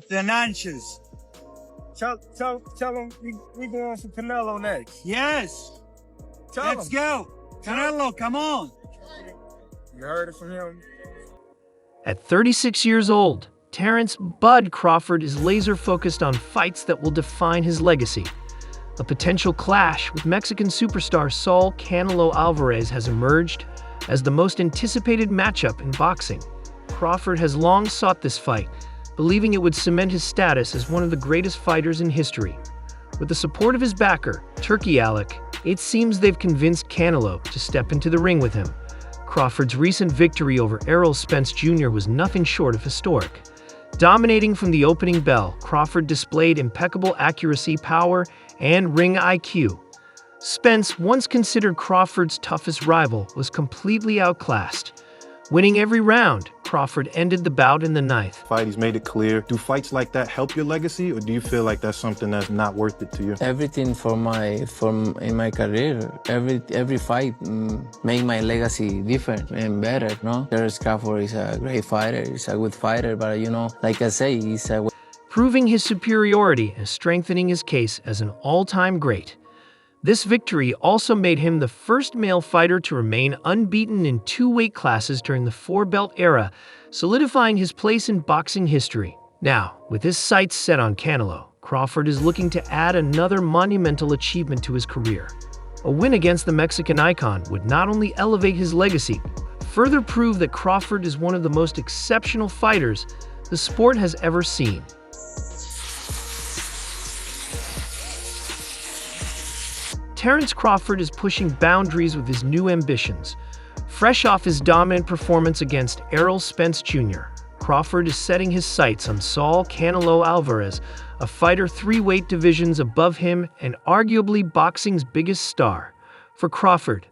Financials. Tell him we going for Canelo next. Yes. Tell Let's him. go. Canelo, come on. You heard it from him. At 36 years old, Terence "Bud" Crawford is laser-focused on fights that will define his legacy. A potential clash with Mexican superstar Saul Canelo Alvarez has emerged as the most anticipated matchup in boxing. Crawford has long sought this fight, believing it would cement his status as one of the greatest fighters in history. With the support of his backer, Turkey Alec, it seems they've convinced Canelo to step into the ring with him. Crawford's recent victory over Errol Spence Jr. was nothing short of historic. Dominating from the opening bell, Crawford displayed impeccable accuracy, power, and ring IQ. Spence, once considered Crawford's toughest rival, was completely outclassed. Winning every round, Crawford ended the bout in the ninth. Fight, he's made it clear. Do fights like that help your legacy, or do you feel like that's something that's not worth it to you? Everything in my career, every fight make my legacy different and better. No, Terence Crawford is a great fighter. He's a good fighter, but like I say, he's a proving his superiority and strengthening his case as an all-time great. This victory also made him the first male fighter to remain unbeaten in 2 weight classes during the 4-belt era, solidifying his place in boxing history. Now, with his sights set on Canelo, Crawford is looking to add another monumental achievement to his career. A win against the Mexican icon would not only elevate his legacy, but further prove that Crawford is one of the most exceptional fighters the sport has ever seen. Terence Crawford is pushing boundaries with his new ambitions. Fresh off his dominant performance against Errol Spence Jr., Crawford is setting his sights on Saul Canelo Alvarez, a fighter 3 weight divisions above him and arguably boxing's biggest star. For Crawford,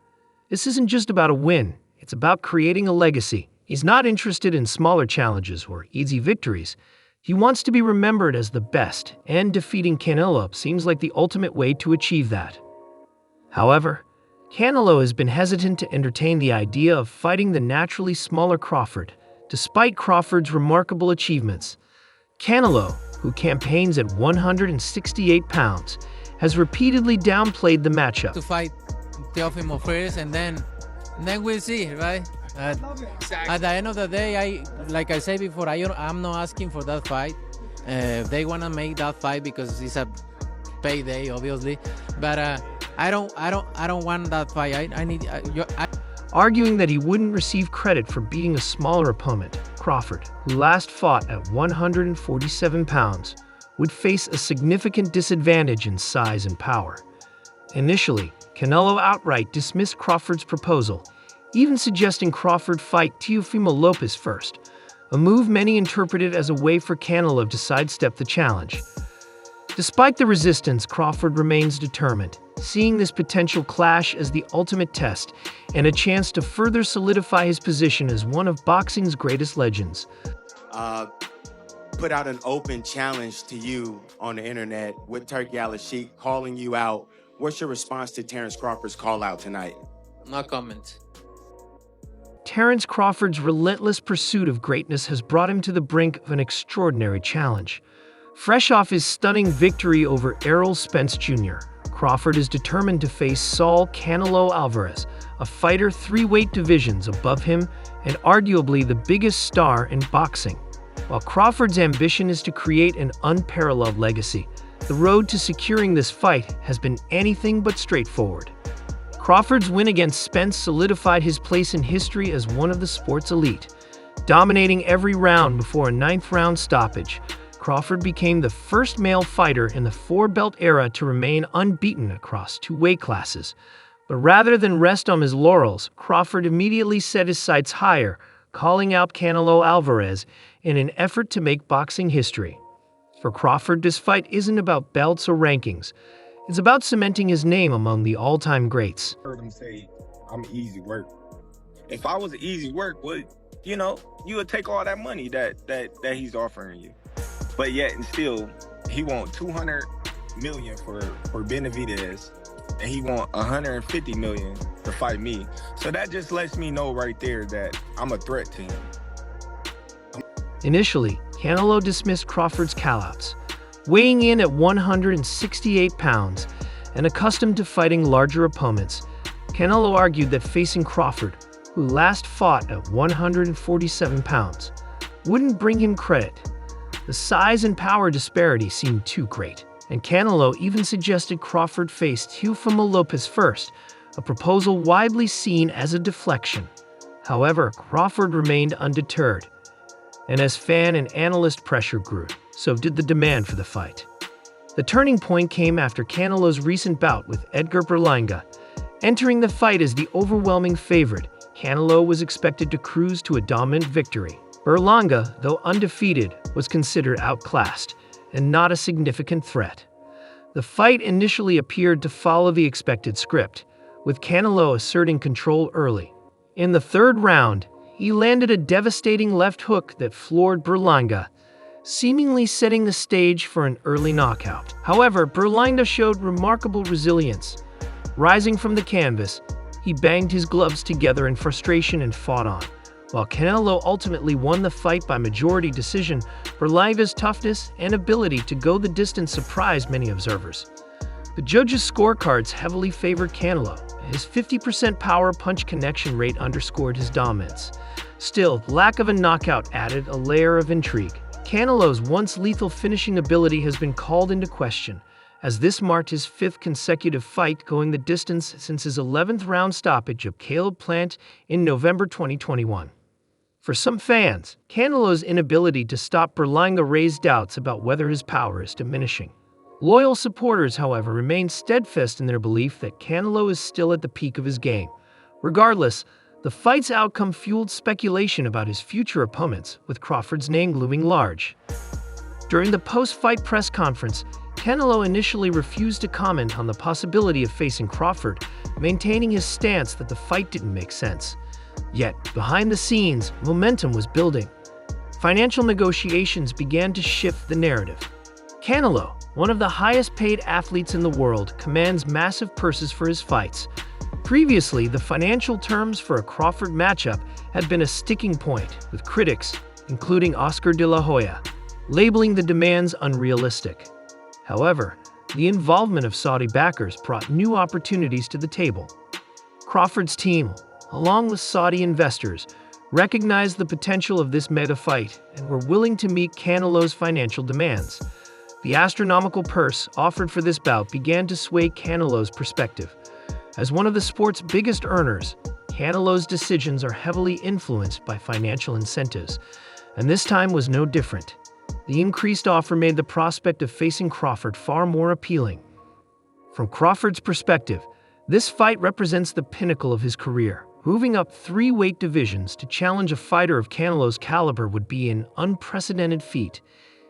this isn't just about a win, it's about creating a legacy. He's not interested in smaller challenges or easy victories. He wants to be remembered as the best, and defeating Canelo seems like the ultimate way to achieve that. However, Canelo has been hesitant to entertain the idea of fighting the naturally smaller Crawford, despite Crawford's remarkable achievements. Canelo, who campaigns at 168 pounds, has repeatedly downplayed the matchup. To fight Teofimo first, and then we'll see, right? At the end of the day, like I said before, I'm not asking for that fight. They want to make that fight because it's a payday, obviously, but I don't want that fight. Arguing that he wouldn't receive credit for beating a smaller opponent, Crawford, who last fought at 147 pounds, would face a significant disadvantage in size and power. Initially, Canelo outright dismissed Crawford's proposal, even suggesting Crawford fight Teofimo Lopez first, a move many interpreted as a way for Canelo to sidestep the challenge. Despite the resistance, Crawford remains determined, seeing this potential clash as the ultimate test and a chance to further solidify his position as one of boxing's greatest legends. Put out an open challenge to you on the internet with Turkey Al-Sheikh calling you out. What's your response to Terence Crawford's call out tonight? No comment. Terence Crawford's relentless pursuit of greatness has brought him to the brink of an extraordinary challenge. Fresh off his stunning victory over Errol Spence Jr., Crawford is determined to face Saul Canelo Alvarez, a fighter 3 weight divisions above him and arguably the biggest star in boxing. While Crawford's ambition is to create an unparalleled legacy, the road to securing this fight has been anything but straightforward. Crawford's win against Spence solidified his place in history as one of the sport's elite. Dominating every round before a 9th-round stoppage, Crawford became the first male fighter in the 4-belt era to remain unbeaten across 2 weight classes. But rather than rest on his laurels, Crawford immediately set his sights higher, calling out Canelo Alvarez in an effort to make boxing history. For Crawford, this fight isn't about belts or rankings. It's about cementing his name among the all-time greats. I heard him say, I'm easy work. If I was easy work, you would take all that money that he's offering you. But yet and still, he want 200 million for Benavidez, and he want 150 million to fight me. So that just lets me know right there that I'm a threat to him. Initially, Canelo dismissed Crawford's callouts. Weighing in at 168 pounds and accustomed to fighting larger opponents, Canelo argued that facing Crawford, who last fought at 147 pounds, wouldn't bring him credit. The size and power disparity seemed too great, and Canelo even suggested Crawford face Teofimo Lopez first, a proposal widely seen as a deflection. However, Crawford remained undeterred, and as fan and analyst pressure grew, so did the demand for the fight. The turning point came after Canelo's recent bout with Edgar Berlanga. Entering the fight as the overwhelming favorite, Canelo was expected to cruise to a dominant victory. Berlanga, though undefeated, was considered outclassed and not a significant threat. The fight initially appeared to follow the expected script, with Canelo asserting control early. In the third round, he landed a devastating left hook that floored Berlanga, seemingly setting the stage for an early knockout. However, Berlanga showed remarkable resilience. Rising from the canvas, he banged his gloves together in frustration and fought on. While Canelo ultimately won the fight by majority decision, Berlanga's toughness and ability to go the distance surprised many observers. The judges' scorecards heavily favored Canelo. His 50% power punch connection rate underscored his dominance. Still, the lack of a knockout added a layer of intrigue. Canelo's once lethal finishing ability has been called into question, as this marked his 5th consecutive fight going the distance since his 11th round stoppage of Caleb Plant in November 2021. For some fans, Canelo's inability to stop Berlanga raised doubts about whether his power is diminishing. Loyal supporters, however, remain steadfast in their belief that Canelo is still at the peak of his game. Regardless, the fight's outcome fueled speculation about his future opponents, with Crawford's name looming large. During the post-fight press conference, Canelo initially refused to comment on the possibility of facing Crawford, maintaining his stance that the fight didn't make sense. Yet, behind the scenes, momentum was building. Financial negotiations began to shift the narrative. Canelo, one of the highest-paid athletes in the world, commands massive purses for his fights. Previously, the financial terms for a Crawford matchup had been a sticking point, with critics, including Oscar de la Hoya, labeling the demands unrealistic. However, the involvement of Saudi backers brought new opportunities to the table. Crawford's team, along with Saudi investors, recognized the potential of this mega fight and were willing to meet Canelo's financial demands. The astronomical purse offered for this bout began to sway Canelo's perspective. As one of the sport's biggest earners, Canelo's decisions are heavily influenced by financial incentives, and this time was no different. The increased offer made the prospect of facing Crawford far more appealing. From Crawford's perspective, this fight represents the pinnacle of his career. Moving up 3 weight divisions to challenge a fighter of Canelo's caliber would be an unprecedented feat.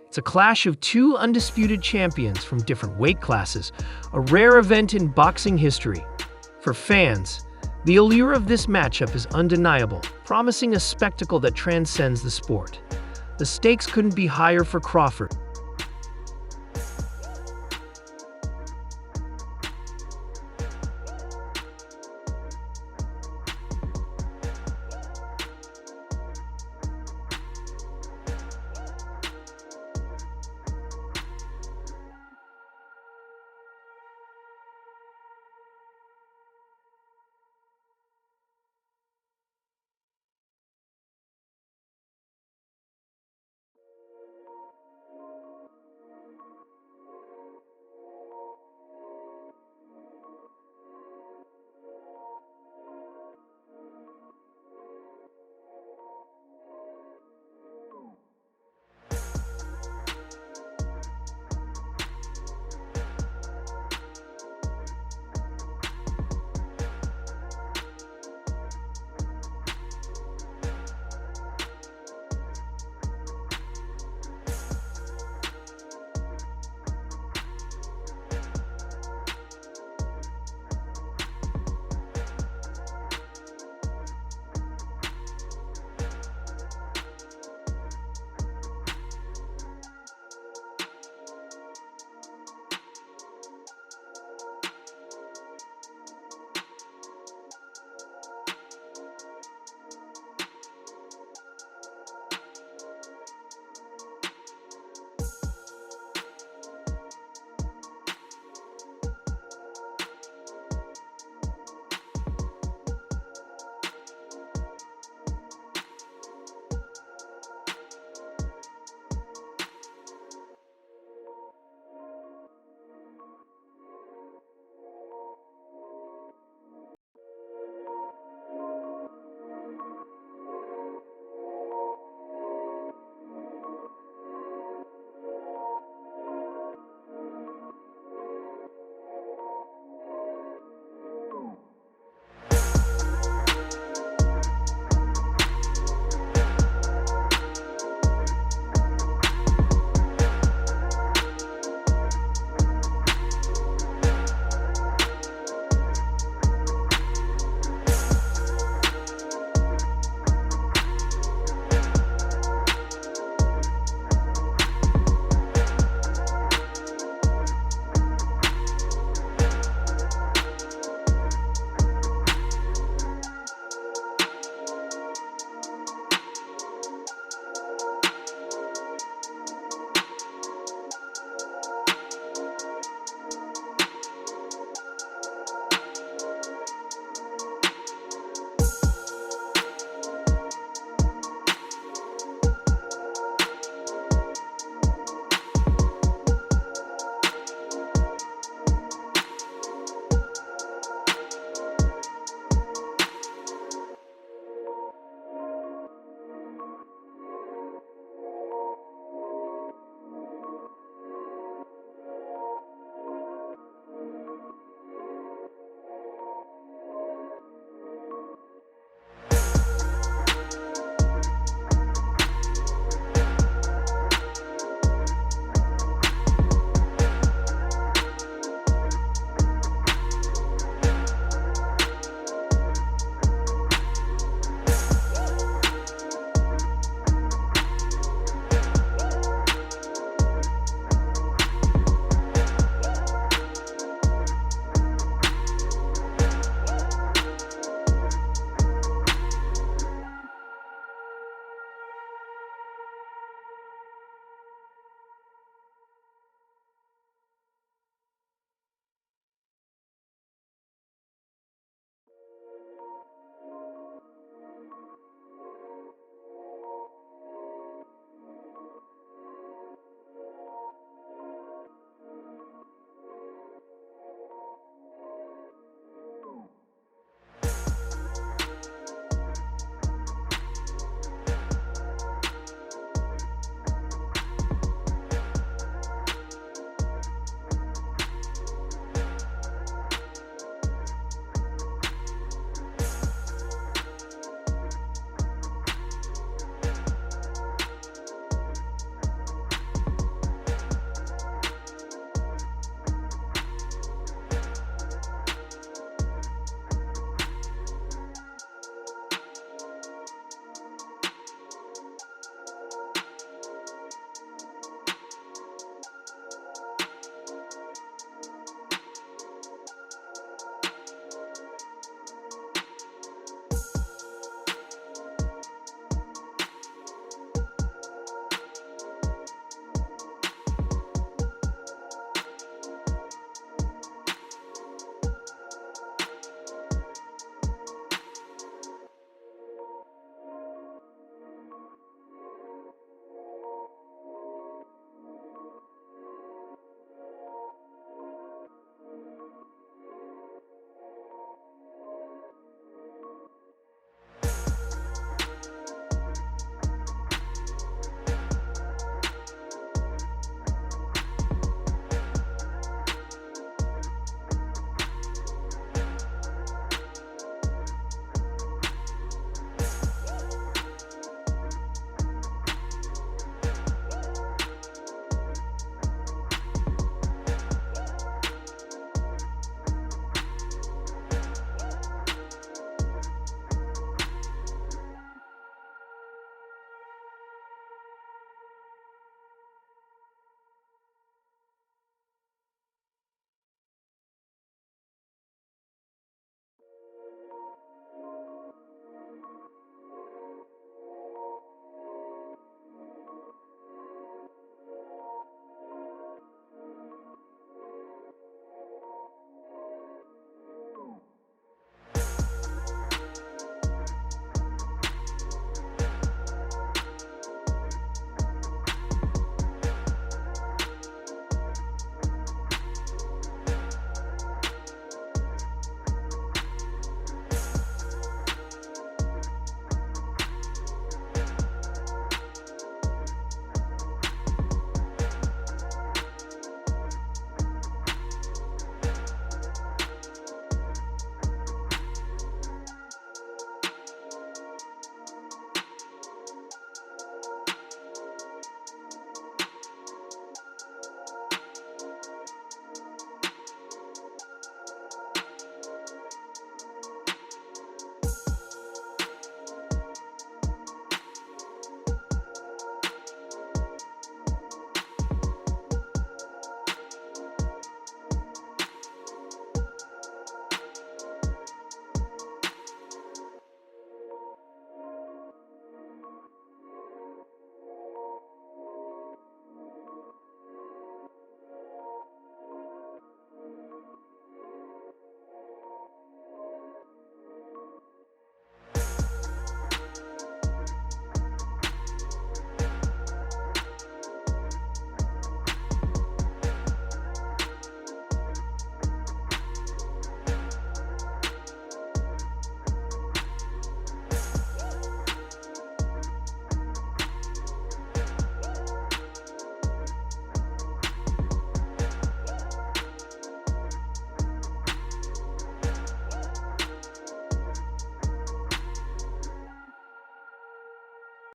It's a clash of 2 undisputed champions from different weight classes, a rare event in boxing history. For fans, the allure of this matchup is undeniable, promising a spectacle that transcends the sport. The stakes couldn't be higher for Crawford.